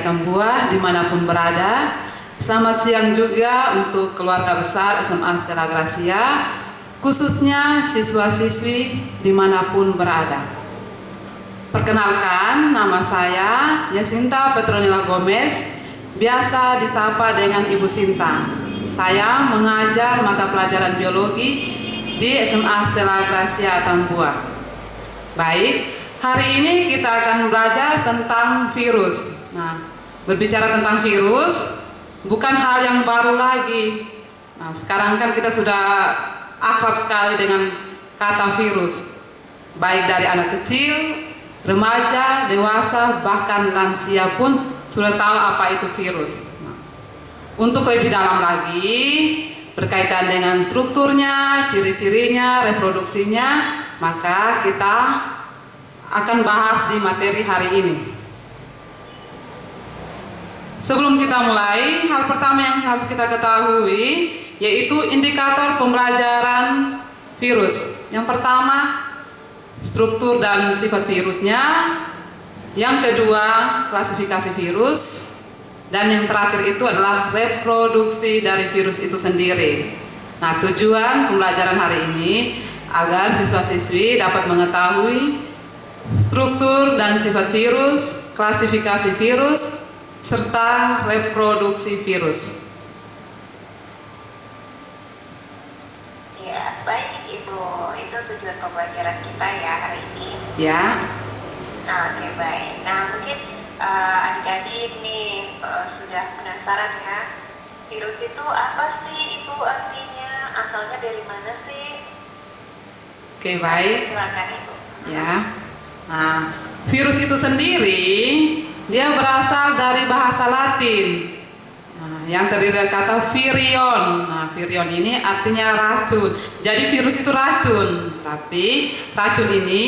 Tambua dimanapun berada. Selamat siang juga untuk keluarga besar SMA Stella Gracia, khususnya siswa-siswi dimanapun berada. Perkenalkan, nama saya Yasinta Petronila Gomez, biasa disapa dengan Ibu Sinta. Saya mengajar mata pelajaran biologi di SMA Stella Gracia Tambua. Baik, hari ini kita akan belajar tentang virus. Nah, berbicara tentang virus bukan hal yang baru lagi. Nah, sekarang kan kita sudah akrab sekali dengan kata virus. Baik dari anak kecil, remaja, dewasa, bahkan lansia pun sudah tahu apa itu virus. Nah, untuk lebih dalam lagi berkaitan dengan strukturnya, ciri-cirinya, reproduksinya, maka kita akan bahas di materi hari ini. Sebelum kita mulai, hal pertama yang harus kita ketahui yaitu indikator pembelajaran virus. Yang pertama, struktur dan sifat virusnya. Yang kedua, klasifikasi virus. Dan yang terakhir itu adalah reproduksi dari virus itu sendiri. Nah, tujuan pembelajaran hari ini agar siswa-siswi dapat mengetahui struktur dan sifat virus, klasifikasi virus, serta reproduksi virus. Ya, baik Ibu. Itu tujuan pembelajaran kita ya hari ini. Ya. Nah, oke, baik. Nah, mungkin adik-adik nih sudah penasaran ya. Virus itu apa sih Ibu artinya? Asalnya dari mana sih? Oke, baik. Silakan Ibu. Ya. Nah, virus itu sendiri dia berasal dari bahasa Latin. Nah, yang terdiri dari kata virion. Nah, virion ini artinya racun. Jadi virus itu racun. Tapi racun ini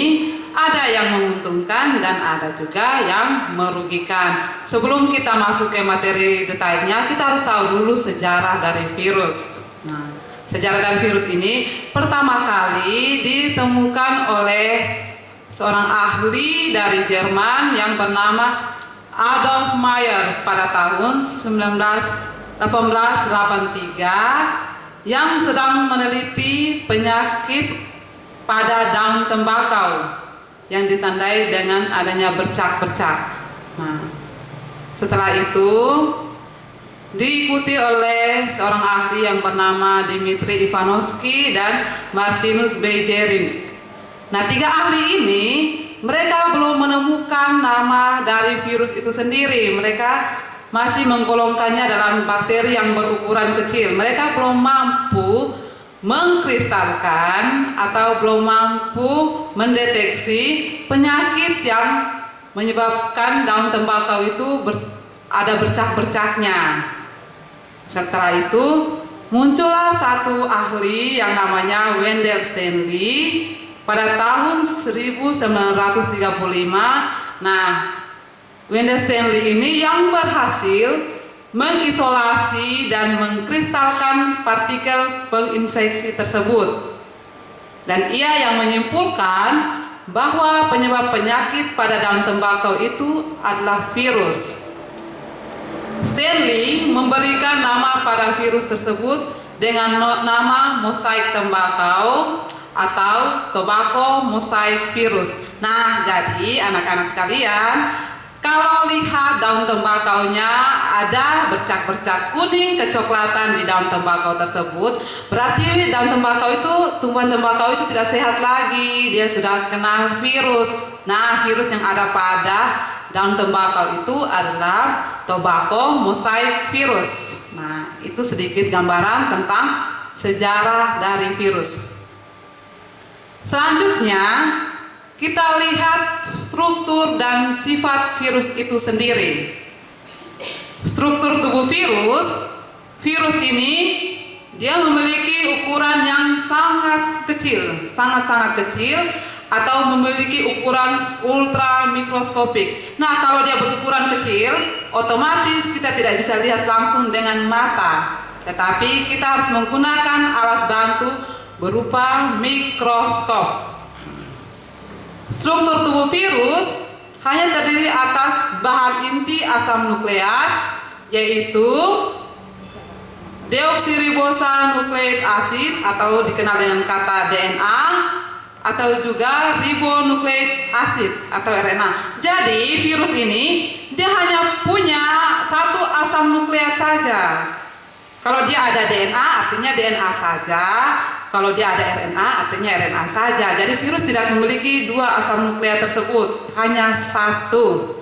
ada yang menguntungkan dan ada juga yang merugikan. Sebelum kita masuk ke materi detailnya, kita harus tahu dulu sejarah dari virus. Nah, sejarah dari virus ini pertama kali ditemukan oleh seorang ahli dari Jerman yang bernama Adolf Meyer pada tahun 1883 yang sedang meneliti penyakit pada daun tembakau yang ditandai dengan adanya bercak-bercak. Nah, setelah itu diikuti oleh seorang ahli yang bernama Dmitri Ivanovsky dan Martinus Beijerinck. Nah, tiga ahli ini mereka belum menemukan nama dari virus itu sendiri. Mereka masih menggolongkannya dalam bakteri yang berukuran kecil. Mereka belum mampu mengkristalkan atau belum mampu mendeteksi penyakit yang menyebabkan daun tembakau itu ada bercak-bercaknya. Setelah itu muncullah satu ahli yang namanya Wendell Stanley pada tahun 1935. Nah, Wendell Stanley ini yang berhasil mengisolasi dan mengkristalkan partikel penginfeksi tersebut. Dan ia yang menyimpulkan bahwa penyebab penyakit pada daun tembakau itu adalah virus. Stanley memberikan nama pada virus tersebut dengan nama mosaik tembakau atau tobacco mosaic virus. Nah, jadi anak-anak sekalian, kalau lihat daun tembakaunya ada bercak-bercak kuning kecoklatan di daun tembakau tersebut, berarti daun tembakau itu, tumbuhan tembakau itu tidak sehat lagi, dia sudah kena virus. Nah, virus yang ada pada daun tembakau itu adalah tobacco mosaic virus. Nah, itu sedikit gambaran tentang sejarah dari virus. Selanjutnya, kita lihat struktur dan sifat virus itu sendiri. Struktur tubuh virus, virus ini dia memiliki ukuran yang sangat kecil, sangat-sangat kecil, atau memiliki ukuran ultra mikroskopik. Nah, kalau dia berukuran kecil, otomatis kita tidak bisa lihat langsung dengan mata, tetapi kita harus menggunakan alat bantu berupa mikroskop. Struktur tubuh virus hanya terdiri atas bahan inti asam nukleat, yaitu deoksiribosa nukleik asid atau dikenal dengan kata DNA, atau juga ribonukleik asid atau RNA. Jadi virus ini dia hanya punya satu asam nukleat saja. Kalau dia ada DNA artinya DNA saja, kalau dia ada RNA artinya RNA saja. Jadi virus tidak memiliki dua asam nukleat tersebut, hanya satu.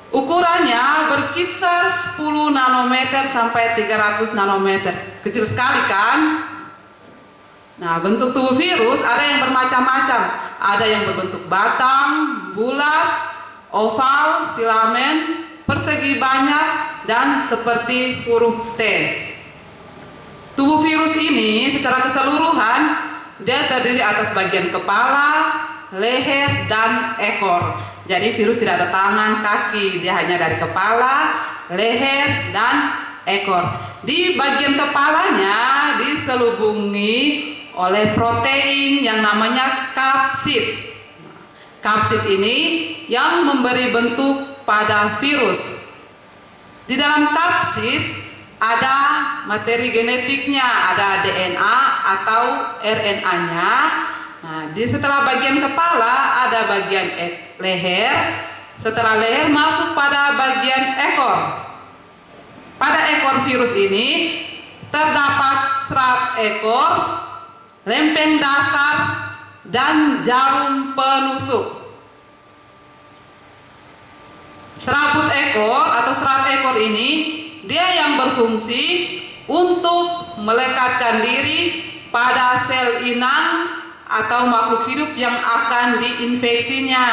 Ukurannya berkisar 10 nanometer sampai 300 nanometer. Kecil sekali kan? Nah, bentuk tubuh virus ada yang bermacam-macam. Ada yang berbentuk batang, bulat, oval, filamen, persegi banyak, dan seperti huruf T. Tubuh virus ini secara keseluruhan dia terdiri atas bagian kepala, leher, dan ekor. Jadi virus tidak ada tangan, kaki, dia hanya dari kepala, leher, dan ekor. Di bagian kepalanya diselubungi oleh protein yang namanya kapsid. Kapsid ini yang memberi bentuk pada virus. Di dalam kapsid ada materi genetiknya, ada DNA atau RNA-nya. Nah, setelah bagian kepala ada bagian leher. Setelah leher masuk pada bagian ekor. Pada ekor virus ini terdapat serat ekor, lempeng dasar, dan jarum penusuk. Serabut ekor atau serat ekor ini dia yang berfungsi untuk melekatkan diri pada sel inang atau makhluk hidup yang akan diinfeksinya.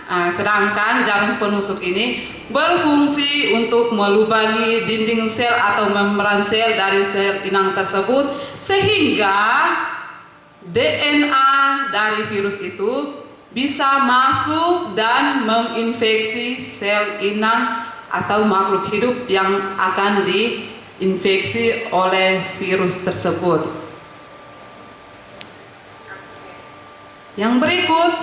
Nah, sedangkan jarum penusuk ini berfungsi untuk melubangi dinding sel atau membran sel dari sel inang tersebut, sehingga DNA dari virus itu bisa masuk dan menginfeksi sel inang atau makhluk hidup yang akan diinfeksi oleh virus tersebut. Yang berikut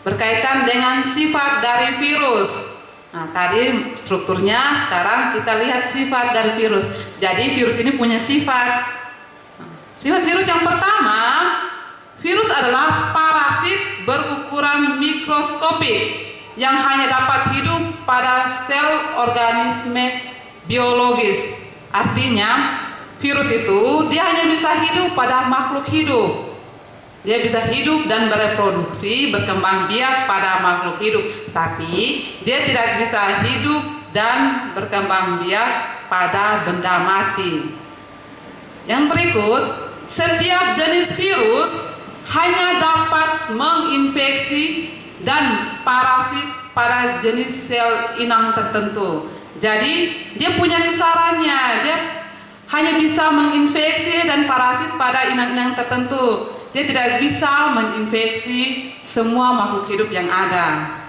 berkaitan dengan sifat dari virus. Nah, tadi strukturnya, sekarang kita lihat sifat dari virus. Jadi virus ini punya sifat. Sifat virus yang pertama, virus adalah parasit berukuran mikroskopik yang hanya dapat hidup pada sel organisme biologis. Artinya, virus itu dia hanya bisa hidup pada makhluk hidup. Dia bisa hidup dan bereproduksi, berkembang biak pada makhluk hidup, tapi dia tidak bisa hidup dan berkembang biak pada benda mati. Yang berikut, setiap jenis virus hanya dapat menginfeksi dan parasit pada jenis sel inang tertentu. Jadi dia punya kisarannya, dia hanya bisa menginfeksi dan parasit pada inang-inang tertentu. Dia tidak bisa menginfeksi semua makhluk hidup yang ada.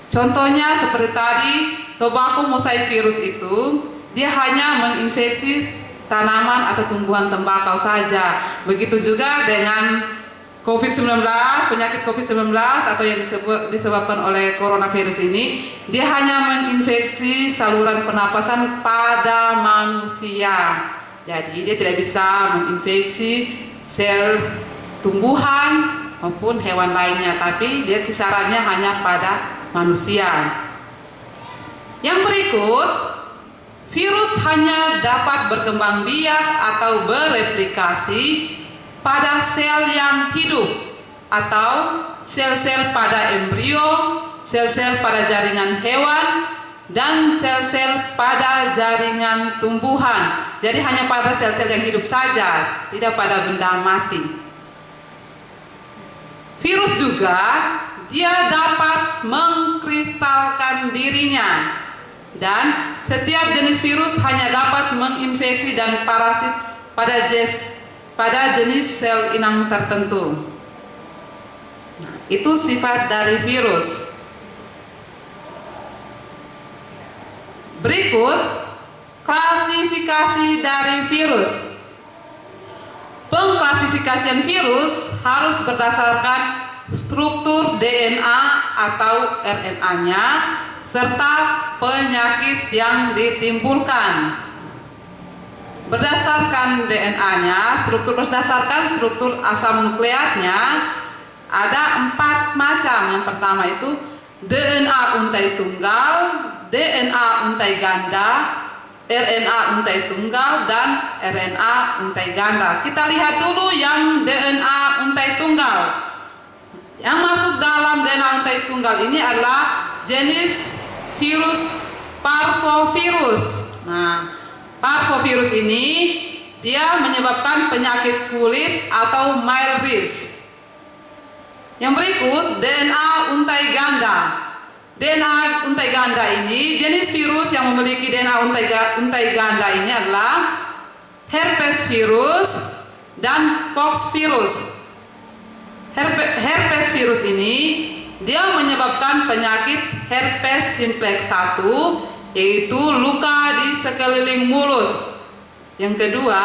Contohnya seperti tadi, tobacco mosaic virus itu dia hanya menginfeksi tanaman atau tumbuhan tembakau saja. Begitu juga dengan COVID-19, penyakit COVID-19 atau yang disebabkan oleh coronavirus ini, dia hanya menginfeksi saluran pernapasan pada manusia. Jadi dia tidak bisa menginfeksi sel tumbuhan maupun hewan lainnya, tapi dia kisarannya hanya pada manusia. Yang berikut, virus hanya dapat berkembang biak atau bereplikasi pada sel yang hidup atau sel-sel pada embrio, sel-sel pada jaringan hewan, dan sel-sel pada jaringan tumbuhan. Jadi hanya pada sel-sel yang hidup saja, tidak pada benda mati. Virus juga dia dapat mengkristalkan dirinya, dan setiap jenis virus hanya dapat menginfeksi dan parasit pada jenis sel inang tertentu. Nah, itu sifat dari virus. Berikut klasifikasi dari virus. Pengklasifikasian virus harus berdasarkan struktur DNA atau RNA-nya, serta penyakit yang ditimbulkan. Berdasarkan berdasarkan struktur asam nukleatnya, ada 4 macam. Yang pertama itu DNA untai tunggal, DNA untai ganda, RNA untai tunggal, dan RNA untai ganda. Kita lihat dulu yang DNA untai tunggal. Yang masuk dalam DNA untai tunggal ini adalah jenis virus parvovirus. Nah, parvovirus ini dia menyebabkan penyakit kulit atau mild. Yang berikut DNA untai ganda. DNA untai ganda ini, jenis virus yang memiliki DNA untai ganda ini adalah herpes virus dan pox virus. Herpes virus ini dia menyebabkan penyakit herpes simplex 1, yaitu luka di sekeliling mulut. Yang kedua,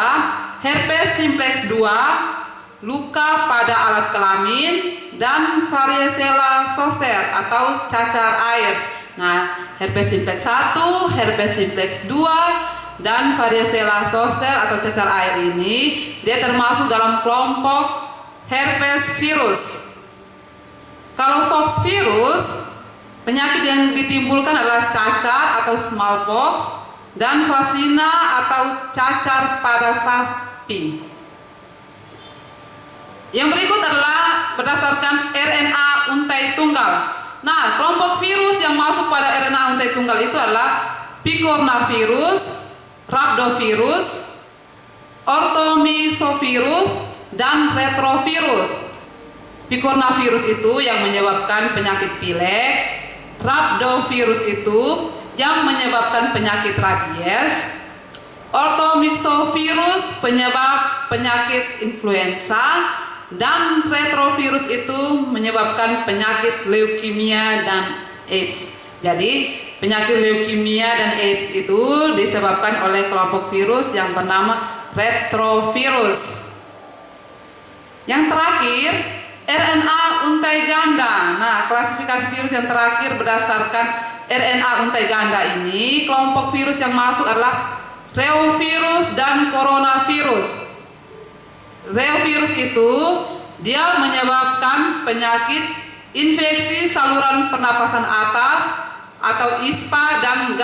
herpes simplex 2, luka pada alat kelamin, dan varicella zoster atau cacar air. Nah, herpes simplex 1, herpes simplex 2, dan varicella zoster atau cacar air ini dia termasuk dalam kelompok herpes virus. Kalau pox virus, penyakit yang ditimbulkan adalah cacar atau smallpox dan vasina atau cacar pada sapi. Yang berikut adalah berdasarkan RNA untai tunggal. Nah, kelompok virus yang masuk pada RNA untai tunggal itu adalah picornavirus, rhabdovirus, orthomyxovirus, dan retrovirus. Picornavirus itu yang menyebabkan penyakit pilek, rhabdovirus itu yang menyebabkan penyakit rabies, orthomyxovirus penyebab penyakit influenza, dan retrovirus itu menyebabkan penyakit leukemia dan AIDS. Jadi penyakit leukemia dan AIDS itu disebabkan oleh kelompok virus yang bernama retrovirus. Yang terakhir, RNA untai ganda. Nah, klasifikasi virus yang terakhir berdasarkan RNA untai ganda ini, kelompok virus yang masuk adalah reovirus dan coronavirus. Reovirus itu dia menyebabkan penyakit infeksi saluran pernapasan atas atau ISPA dan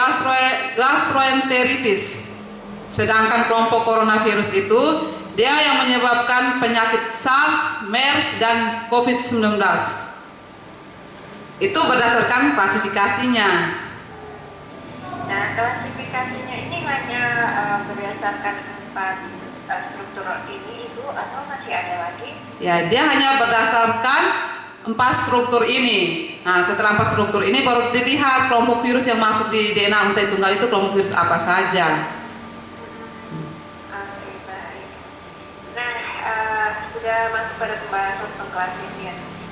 gastroenteritis. Sedangkan kelompok coronavirus itu dia yang menyebabkan penyakit SARS, MERS, dan COVID-19. Itu berdasarkan klasifikasinya. Nah, klasifikasinya ini hanya berdasarkan 4 struktur ini itu atau masih ada lagi? Ya, dia hanya berdasarkan 4 struktur ini. Nah, setelah 4 struktur ini baru dilihat kelompok virus yang masuk di DNA untai tunggal itu kelompok virus apa saja. Oke, baik. Nah, sudah masuk pada pembahasan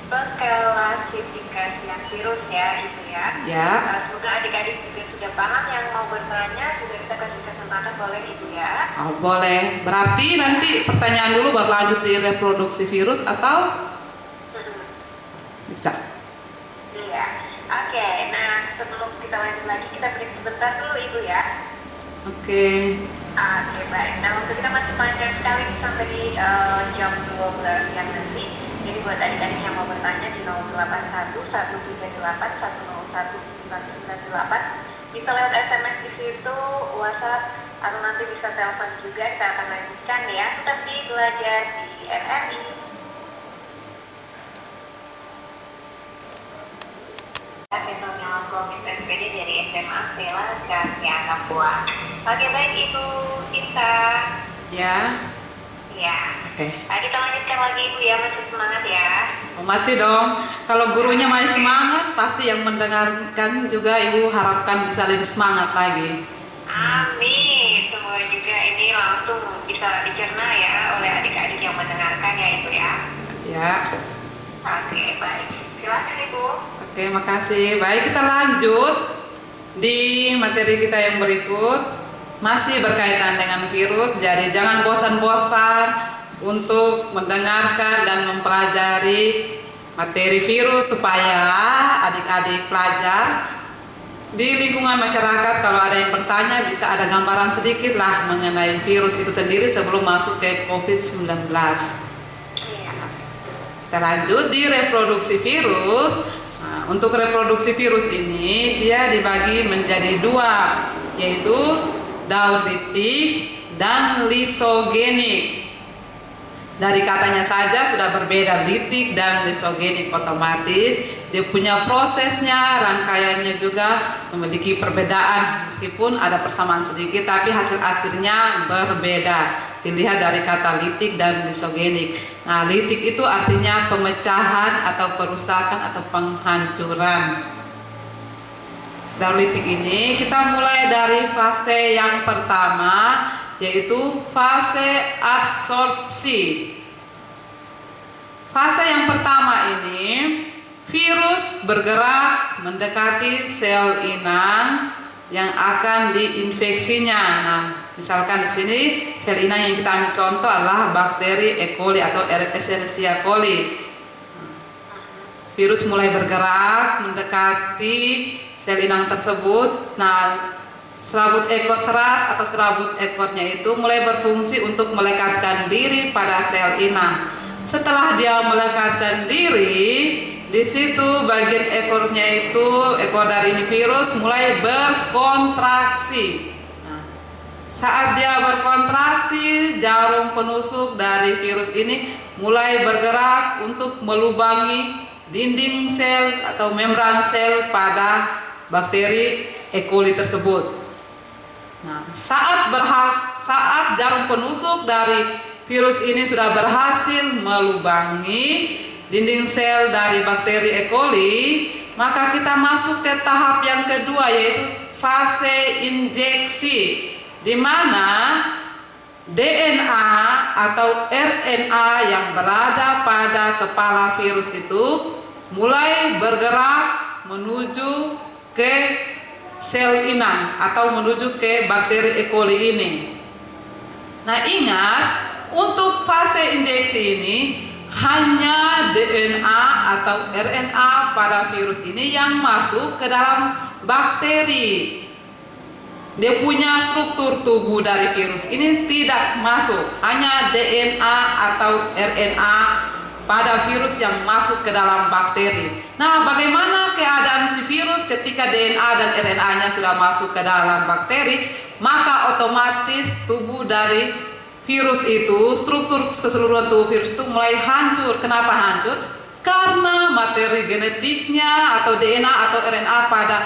pengklasifikasian virus ya, itu ya. Ya. Semoga adik-adik juga sudah paham. Yang mau bertanya sudah kita kasih kesempatan, boleh ibu ya. Oh, boleh. Berarti nanti pertanyaan dulu baru lanjut di reproduksi virus atau bisa? Iya. Oke. Nah, sebelum kita lanjut lagi, kita break sebentar dulu ibu ya. Oke. Oke, baik. Nah, waktu kita masih panjang sekali sampai di jam 12 siang nanti. Jadi buat adik-adik yang mau bertanya di 081 138 101 998 bisa lewat SMS di situ, WhatsApp, atau nanti bisa telepon juga. Kita akan lanjutkan ya. Tetap di belajar di RRI. Saya Gomez SPD dari SMA Stella Gracia Papua. Oke, baik Ibu Cinta. Ya. Ya. Oke. Kita lanjutkan lagi Ibu ya, masih semangat ya. Oh, masih dong. Kalau gurunya masih semangat, pasti yang mendengarkan juga Ibu harapkan bisa lebih semangat lagi. Amin. Semoga juga ini langsung bisa dicerna ya oleh adik-adik yang mendengarkan ya Ibu ya. Ya. Oke, baik. Silakan Ibu. Oke, makasih. Baik, kita lanjut di materi kita yang berikut. Masih berkaitan dengan virus, jadi jangan bosan-bosan untuk mendengarkan dan mempelajari materi virus supaya adik-adik pelajar di lingkungan masyarakat kalau ada yang bertanya bisa ada gambaran sedikit lah mengenai virus itu sendiri sebelum masuk ke COVID-19. Iya. Kita lanjut di reproduksi virus. Nah, untuk reproduksi virus ini dia dibagi menjadi dua, yaitu daur litik dan lisogenik. Dari katanya saja sudah berbeda, litik dan lisogenik, otomatis dia punya prosesnya, rangkaiannya juga memiliki perbedaan meskipun ada persamaan sedikit tapi hasil akhirnya berbeda. Dilihat dari kata litik dan lisogenik. Nah, litik itu artinya pemecahan atau perusakan atau penghancuran. Daur litik ini kita mulai dari fase yang pertama, yaitu fase adsorpsi. Fase yang pertama ini virus bergerak mendekati sel inang yang akan diinfeksinya. Nah, misalkan di sini sel inang yang kita ambil contoh adalah bakteri E. coli atau Escherichia coli. Virus mulai bergerak mendekati sel inang tersebut. Nah, serabut ekor serat atau serabut ekornya itu mulai berfungsi untuk melekatkan diri pada sel inang. Setelah dia melekatkan diri, di situ bagian ekornya itu, ekor dari ini virus mulai berkontraksi. Nah, saat dia berkontraksi, jarum penusuk dari virus ini mulai bergerak untuk melubangi dinding sel atau membran sel pada bakteri E. coli tersebut. Nah, saat jarum penusuk dari virus ini sudah berhasil melubangi dinding sel dari bakteri E. coli, maka kita masuk ke tahap yang kedua, yaitu fase injeksi, di mana DNA atau RNA yang berada pada kepala virus itu mulai bergerak menuju ke sel inang atau menuju ke bakteri E. coli ini. Nah, ingat, untuk fase injeksi ini hanya DNA atau RNA pada virus ini yang masuk ke dalam bakteri. Dia punya struktur tubuh dari virus ini tidak masuk, hanya DNA atau RNA pada virus yang masuk ke dalam bakteri. Nah, bagaimana keadaan si virus ketika DNA dan RNA-nya sudah masuk ke dalam bakteri? Maka otomatis tubuh dari virus itu, struktur keseluruhan tubuh virus itu mulai hancur. Kenapa hancur? Karena materi genetiknya atau DNA atau RNA pada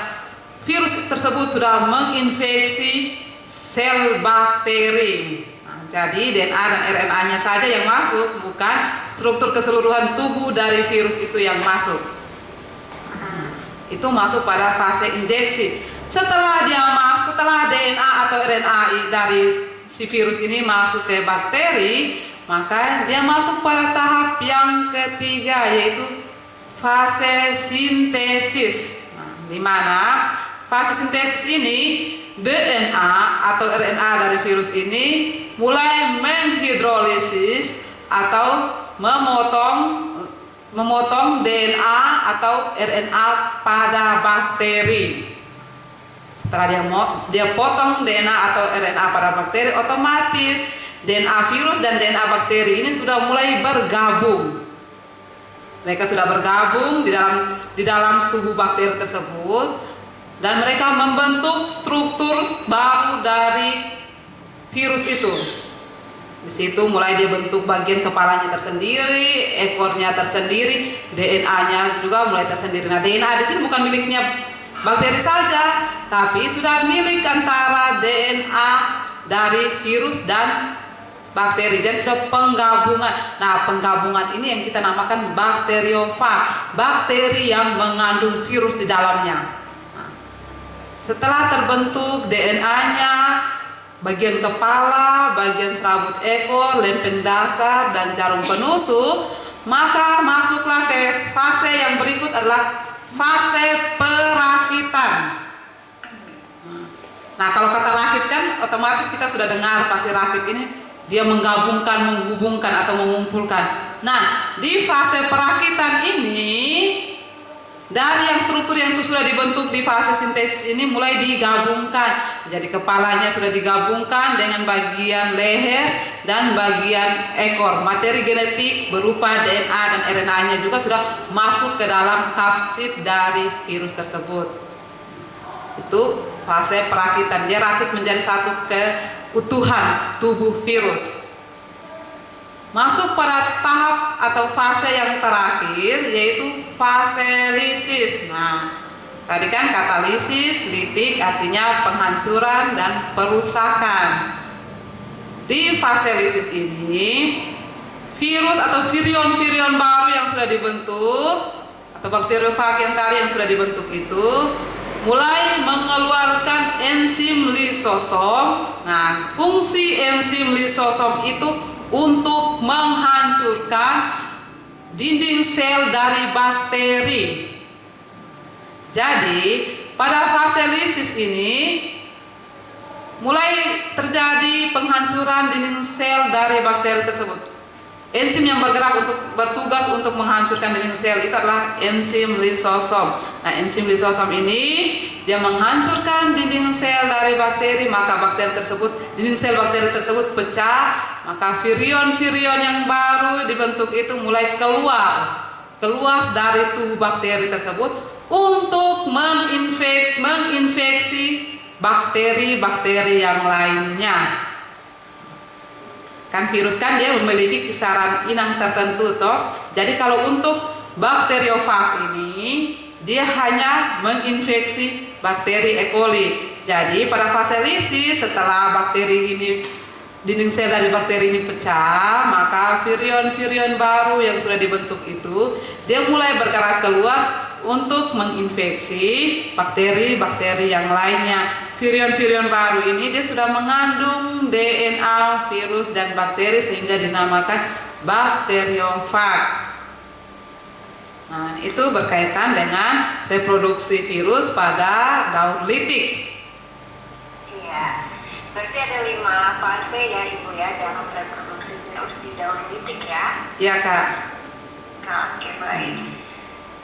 virus tersebut sudah menginfeksi sel bakteri. Nah, jadi DNA dan RNA-nya saja yang masuk, bukan struktur keseluruhan tubuh dari virus itu yang masuk. Itu masuk pada fase injeksi. Setelah DNA atau RNA dari si virus ini masuk ke bakteri, maka dia masuk pada tahap yang ketiga, yaitu fase sintesis. Nah, di mana fase sintesis ini DNA atau RNA dari virus ini mulai menghidrolisis atau memotong DNA atau RNA pada bakteri. Setelah dia potong DNA atau RNA pada bakteri, otomatis DNA virus dan DNA bakteri ini sudah mulai bergabung. Mereka sudah bergabung di dalam tubuh bakteri tersebut dan mereka membentuk struktur baru dari virus itu. Di situ mulai dibentuk bagian kepalanya tersendiri, ekornya tersendiri, DNA-nya juga mulai tersendiri. Nah, DNA di sini bukan miliknya bakteri saja, tapi sudah milik antara DNA dari virus dan bakteri, dan sudah penggabungan. Nah, penggabungan ini yang kita namakan bakteriofag, bakteri yang mengandung virus di dalamnya. Nah, setelah terbentuk DNA-nya, bagian kepala, bagian serabut ekor, lempeng dasar, dan jarum penusuk, maka masuklah ke fase yang berikut adalah fase perakitan. Nah, kalau kata rakit kan otomatis kita sudah dengar fase rakit ini dia menggabungkan, menghubungkan atau mengumpulkan. Nah, di fase perakitan ini, dari yang struktur yang sudah dibentuk di fase sintesis ini mulai digabungkan. Jadi kepalanya sudah digabungkan dengan bagian leher dan bagian ekor. Materi genetik berupa DNA dan RNA-nya juga sudah masuk ke dalam kapsid dari virus tersebut. Itu fase perakitan. Dia rakit menjadi satu keutuhan tubuh virus. Masuk pada tahap atau fase yang terakhir, yaitu fase lisis. Nah, tadi kan katalisis, litik artinya penghancuran dan perusakan. Di fase lisis ini, virus atau virion-virion baru yang sudah dibentuk atau bakteriofag yang tadi yang sudah dibentuk itu mulai mengeluarkan enzim lisosom. Nah, fungsi enzim lisosom itu untuk menghancurkan dinding sel dari bakteri. Jadi, pada fase lisis ini mulai terjadi penghancuran dinding sel dari bakteri tersebut. Enzim yang bertugas untuk menghancurkan dinding sel itu adalah enzim lisosom. Nah, enzim lisosom ini dia menghancurkan dinding sel dari bakteri, maka dinding sel bakteri tersebut pecah, maka virion-virion yang baru dibentuk itu mulai keluar dari tubuh bakteri tersebut untuk menginfeksi bakteri-bakteri yang lainnya. Kan virus kan dia memiliki kisaran inang tertentu toh. Jadi kalau untuk bakteriofag ini dia hanya menginfeksi bakteri E. coli. Jadi pada fase lisis setelah bakteri ini dinding sel dari bakteri ini pecah, maka virion-virion baru yang sudah dibentuk itu dia mulai bergerak keluar untuk menginfeksi bakteri-bakteri yang lainnya. Virion-virion baru ini dia sudah mengandung DNA virus dan bakteri sehingga dinamakan bakteriofag. Nah, itu berkaitan dengan reproduksi virus pada daur litik. Iya, berarti ada 5 fase ya Ibu ya dalam reproduksi virus di daur litik ya? Iya Kak. Nah, oke baik.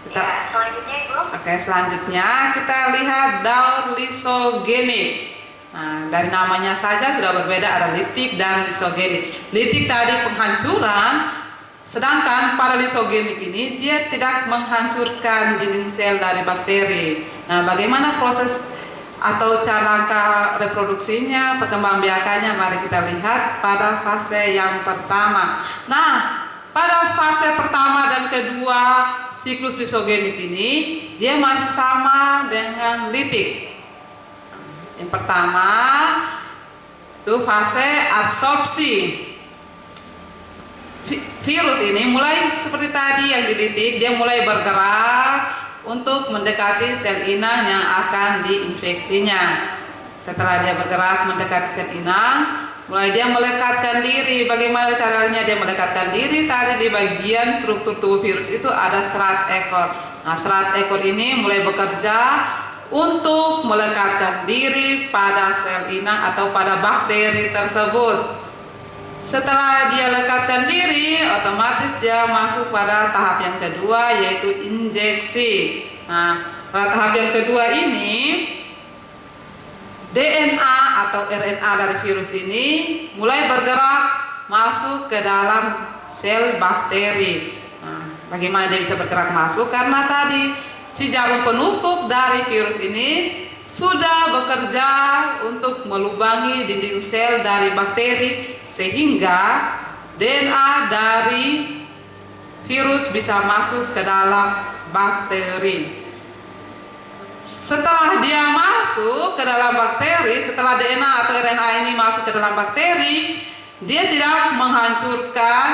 Kita, ya, selanjutnya Ibu. Oke, selanjutnya kita lihat daur lisogenik. Nah, dari namanya saja sudah berbeda, ada litik dan lisogenik. Litik tadi penghancuran, sedangkan pada lisogenik ini dia tidak menghancurkan dinding sel dari bakteri. Nah, bagaimana proses atau cara reproduksinya, perkembangbiakannya, mari kita lihat pada fase yang pertama. Nah, pada fase pertama dan kedua siklus lisogenik ini dia masih sama dengan litik. Yang pertama itu fase adsorpsi. Virus ini mulai seperti tadi yang dilitik, dia mulai bergerak untuk mendekati sel inang yang akan diinfeksinya. Setelah dia bergerak mendekati sel inang, mulai dia melekatkan diri. Bagaimana caranya dia melekatkan diri? Tadi di bagian struktur tubuh virus itu ada serat ekor. Nah, serat ekor ini mulai bekerja untuk melekatkan diri pada sel inang atau pada bakteri tersebut. Setelah dia lekatkan diri, otomatis dia masuk pada tahap yang kedua, yaitu injeksi. Nah, pada tahap yang kedua ini DNA atau RNA dari virus ini mulai bergerak masuk ke dalam sel bakteri. Nah, bagaimana dia bisa bergerak masuk? Karena tadi si jarum penusuk dari virus ini sudah bekerja untuk melubangi dinding sel dari bakteri sehingga DNA dari virus bisa masuk ke dalam bakteri. Setelah dia masuk ke dalam bakteri, setelah DNA atau RNA ini masuk ke dalam bakteri, dia tidak menghancurkan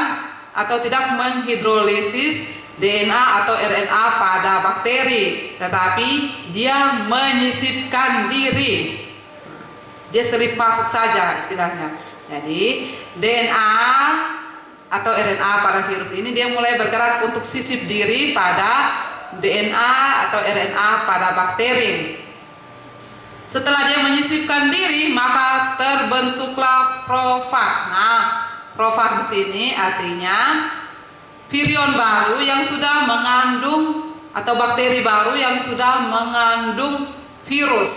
atau tidak menghidrolisis DNA atau RNA pada bakteri, tetapi dia menyisipkan diri. Dia selip masuk saja istilahnya. Jadi DNA atau RNA pada virus ini dia mulai bergerak untuk sisip diri pada DNA atau RNA pada bakteri. Setelah dia menyisipkan diri, maka terbentuklah profag. Nah, profag di sini artinya virion baru yang sudah mengandung atau bakteri baru yang sudah mengandung virus,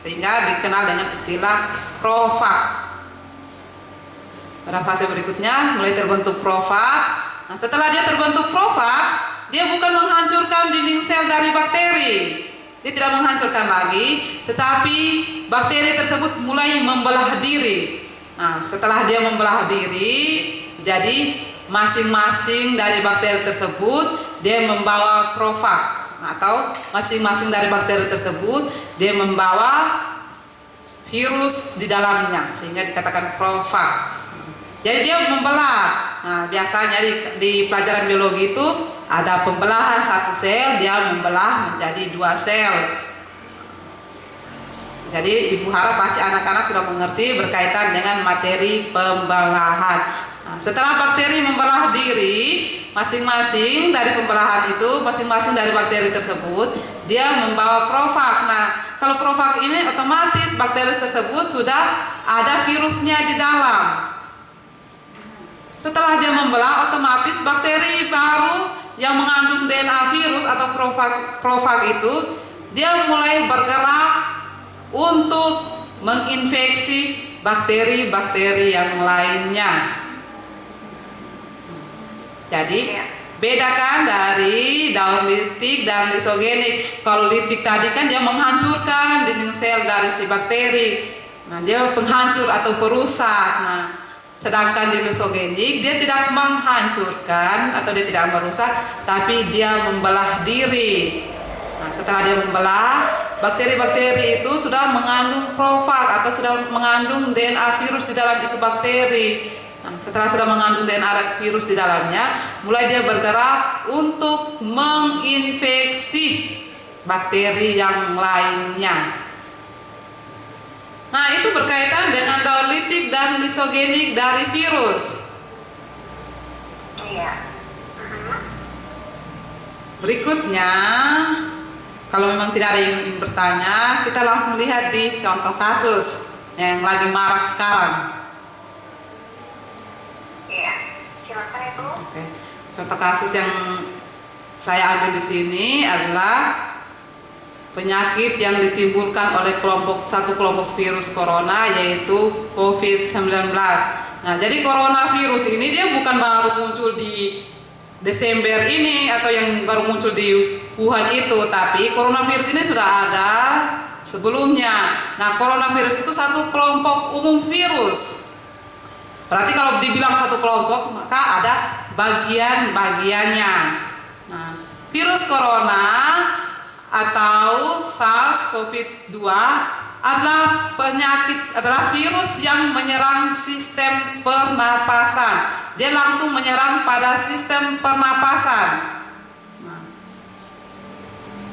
sehingga dikenal dengan istilah profag. Pada fase berikutnya mulai terbentuk profag. Nah, setelah dia terbentuk profag, dia bukan menghancurkan dinding sel dari bakteri. Dia tidak menghancurkan lagi, tetapi bakteri tersebut mulai membelah diri. Nah, setelah dia membelah diri, jadi masing-masing dari bakteri tersebut dia membawa profag, atau masing-masing dari bakteri tersebut dia membawa virus di dalamnya, sehingga dikatakan profag. Jadi dia membelah. Nah, biasanya di pelajaran biologi itu ada pembelahan satu sel, dia membelah menjadi 2 sel. Jadi Ibu harap pasti anak-anak sudah mengerti berkaitan dengan materi pembelahan. Nah, setelah bakteri membelah diri, masing-masing dari pembelahan itu, masing-masing dari bakteri tersebut, dia membawa profag. Nah, kalau profag ini otomatis bakteri tersebut sudah ada virusnya di dalam. Setelah dia membelah, otomatis bakteri baru yang mengandung DNA virus atau profag itu, dia mulai bergerak untuk menginfeksi bakteri-bakteri yang lainnya. Jadi bedakan dari daun litik dan lisogenik. Kalau litik tadi kan dia menghancurkan dinding sel dari si bakteri. Nah, dia penghancur atau perusak. Nah, sedangkan di lisogenik dia tidak menghancurkan atau dia tidak merusak, tapi dia membelah diri. Nah, setelah dia membelah, bakteri-bakteri itu sudah mengandung profag atau sudah mengandung DNA virus di dalam itu bakteri. Nah, setelah sudah mengandung DNA virus di dalamnya, mulai dia bergerak untuk menginfeksi bakteri yang lainnya. Nah, itu berkaitan dengan daun litik dan lisogenik dari virus. Iya. Berikutnya, kalau memang tidak ada yang ingin bertanya, kita langsung lihat di contoh kasus yang lagi marak sekarang. Iya, silakan Ibu. Oke. Contoh kasus yang saya ambil di sini adalah penyakit yang ditimbulkan oleh satu kelompok virus corona, yaitu COVID-19. Nah, jadi coronavirus ini dia bukan baru muncul di Desember ini atau yang baru muncul di Wuhan itu, tapi coronavirus ini sudah ada sebelumnya. Nah, coronavirus itu satu kelompok umum virus. Berarti kalau dibilang satu kelompok, maka ada bagian-bagiannya. Nah, virus corona atau SARS-CoV-2 adalah virus yang menyerang sistem pernapasan. Dia langsung menyerang pada sistem pernapasan.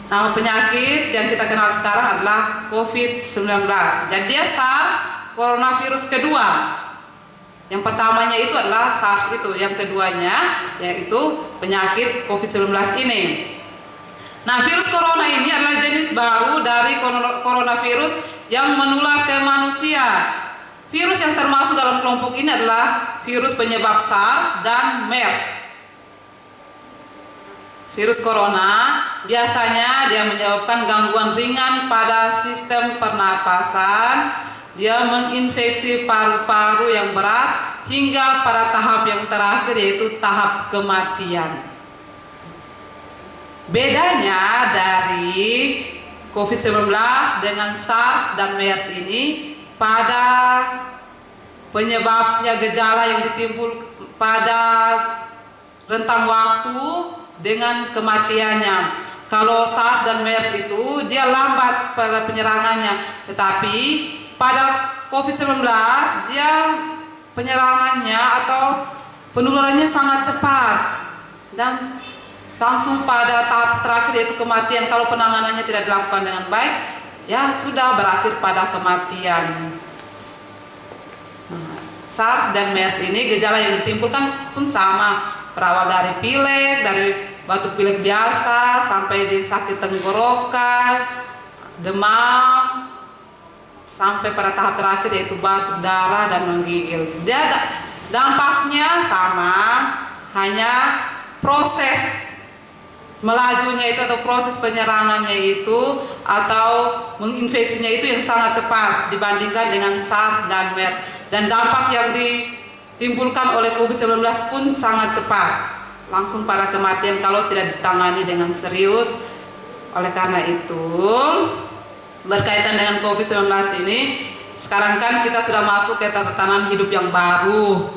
Nama penyakit yang kita kenal sekarang adalah COVID-19. Jadi dia SARS, coronavirus kedua. Yang pertamanya itu adalah SARS itu, yang keduanya yaitu penyakit COVID-19 ini. Nah, virus corona ini adalah jenis baru dari coronavirus yang menular ke manusia. Virus yang termasuk dalam kelompok ini adalah virus penyebab SARS dan MERS. Virus corona biasanya dia menyebabkan gangguan ringan pada sistem pernapasan. Dia menginfeksi paru-paru yang berat hingga pada tahap yang terakhir, yaitu tahap kematian. Bedanya dari COVID-19 dengan SARS dan MERS ini pada penyebabnya, gejala yang ditimbul pada rentang waktu dengan kematiannya. Kalau SARS dan MERS itu dia lambat pada penyerangannya, tetapi pada COVID-19 dia penyerangannya atau penularannya sangat cepat dan langsung pada tahap terakhir, yaitu kematian. Kalau penanganannya tidak dilakukan dengan baik, ya sudah berakhir pada kematian. Nah, SARS dan MERS ini gejala yang ditimbulkan pun sama, berawal dari pilek, dari batuk pilek biasa sampai di sakit tenggorokan, demam, sampai pada tahap terakhir yaitu batuk, darah, dan menggigil. Dia dampaknya sama, hanya proses melajunya itu atau proses penyerangannya itu atau menginfeksinya itu yang sangat cepat dibandingkan dengan SARS dan MERS, dan dampak yang ditimbulkan oleh COVID-19 pun sangat cepat, langsung pada kematian kalau tidak ditangani dengan serius. Oleh karena itu, berkaitan dengan COVID-19 ini, sekarang kan kita sudah masuk ke tatanan hidup yang baru.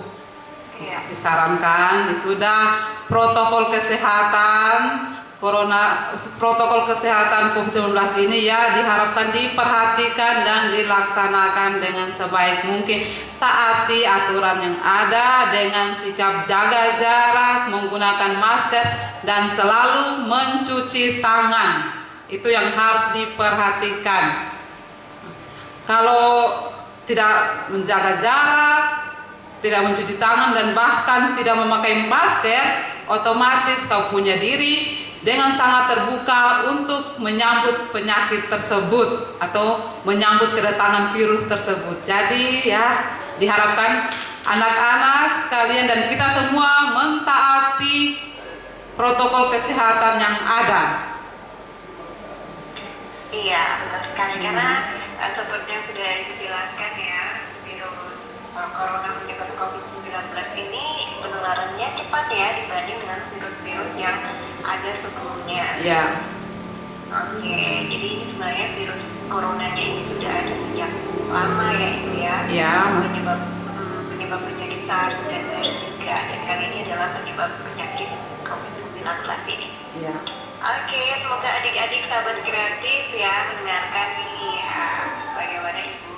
Disarankan sudah protokol kesehatan COVID-19 ini ya diharapkan diperhatikan dan dilaksanakan dengan sebaik mungkin. Taati aturan yang ada dengan sikap jaga jarak, menggunakan masker, dan selalu mencuci tangan. Itu yang harus diperhatikan. Kalau tidak menjaga jarak, tidak mencuci tangan, dan bahkan tidak memakai masker, otomatis kau punya diri dengan sangat terbuka untuk menyambut penyakit tersebut atau menyambut kedatangan virus tersebut. Jadi ya diharapkan anak-anak sekalian dan kita semua mentaati protokol kesehatan yang ada. Iya, betul sekali, karena seperti yang sudah dijelaskan ya, virus corona penyebab COVID-19 ini penularannya cepat ya dibanding dengan virus-virus yang ada sebelumnya. Ya. Oke, jadi sebenarnya virus coronanya ini sudah ada sejak lama ya itu ya. Ya. Penyebab penyakit SARS dan MERS juga, dan kali ini adalah penyebab penyakit COVID-19 ini. Ya. Oke, semoga adik-adik sahabat kreatif ya mendengarkan nih bagaimana Ibu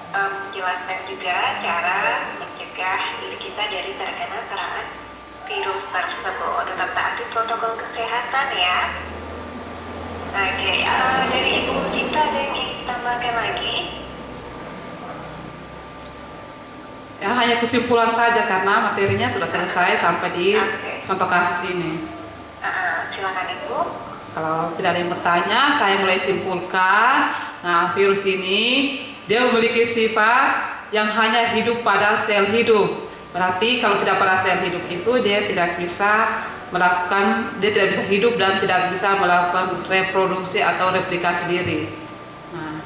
menjelaskan juga cara mencegah diri kita dari terkena serangan virus tersebut. Tetap taati protokol kesehatan ya. Oke, dari Ibu Cinta ada yang ingin ditambahkan lagi? Ya, hanya kesimpulan saja karena materinya sudah selesai sampai di contoh kasus ini. Silakan Ibu. Kalau tidak ada yang bertanya, saya mulai simpulkan. Nah, virus ini dia memiliki sifat yang hanya hidup pada sel hidup. Berarti kalau tidak pada sel hidup itu dia tidak bisa hidup dan tidak bisa melakukan reproduksi atau replikasi diri. Nah,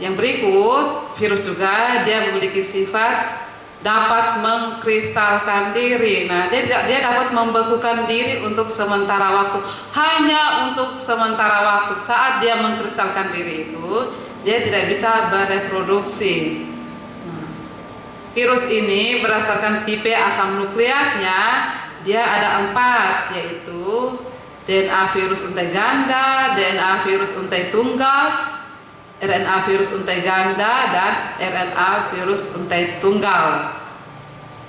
yang berikut, virus juga dia memiliki sifat dapat mengkristalkan diri. Nah, dia dapat membekukan diri untuk sementara waktu, hanya untuk sementara waktu. Saat dia mengkristalkan diri itu, dia tidak bisa bereproduksi. Virus ini berdasarkan tipe asam nukleatnya, dia ada 4, yaitu DNA virus untai ganda, DNA virus untai tunggal, RNA virus untai ganda, dan RNA virus untai tunggal.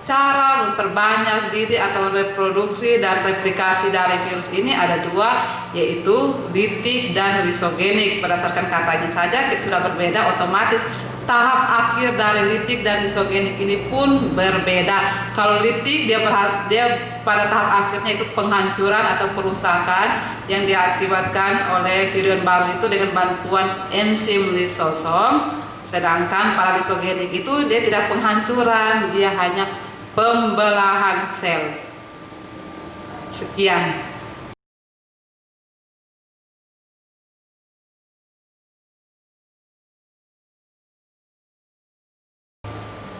Cara memperbanyak diri atau reproduksi dan replikasi dari virus ini ada 2, yaitu litik dan lisogenik. Berdasarkan katanya saja sudah berbeda, otomatis tahap akhir dari litik dan lisogenik ini pun berbeda. Kalau litik dia pada tahap akhirnya itu penghancuran atau perusakan yang diakibatkan oleh virion baru itu dengan bantuan enzim lisosom. Sedangkan pada lisogenik itu dia tidak penghancuran, dia hanya pembelahan sel. Sekian.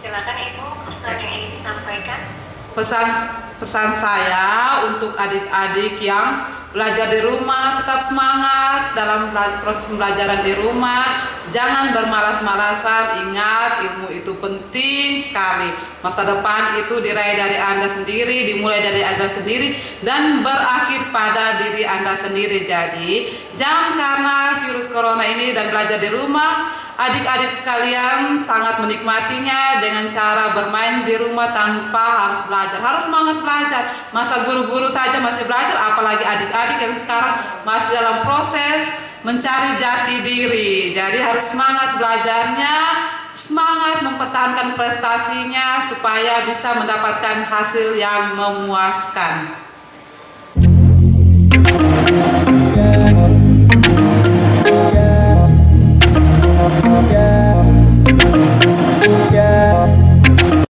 Silakan Ibu, pesan yang ingin disampaikan. Pesan saya untuk adik-adik yang belajar di rumah, tetap semangat dalam proses pembelajaran di rumah. Jangan bermalas-malasan, ingat ilmu itu penting sekali. Masa depan itu diraih dari Anda sendiri, dimulai dari Anda sendiri, dan berakhir pada diri Anda sendiri. Jadi, jangan karena virus corona ini dan belajar di rumah, adik-adik sekalian sangat menikmatinya dengan cara bermain di rumah tanpa harus belajar. Harus semangat belajar. Masa guru-guru saja masih belajar, apalagi adik-adik yang sekarang masih dalam proses mencari jati diri. Jadi harus semangat belajarnya, semangat mempertahankan prestasinya supaya bisa mendapatkan hasil yang memuaskan.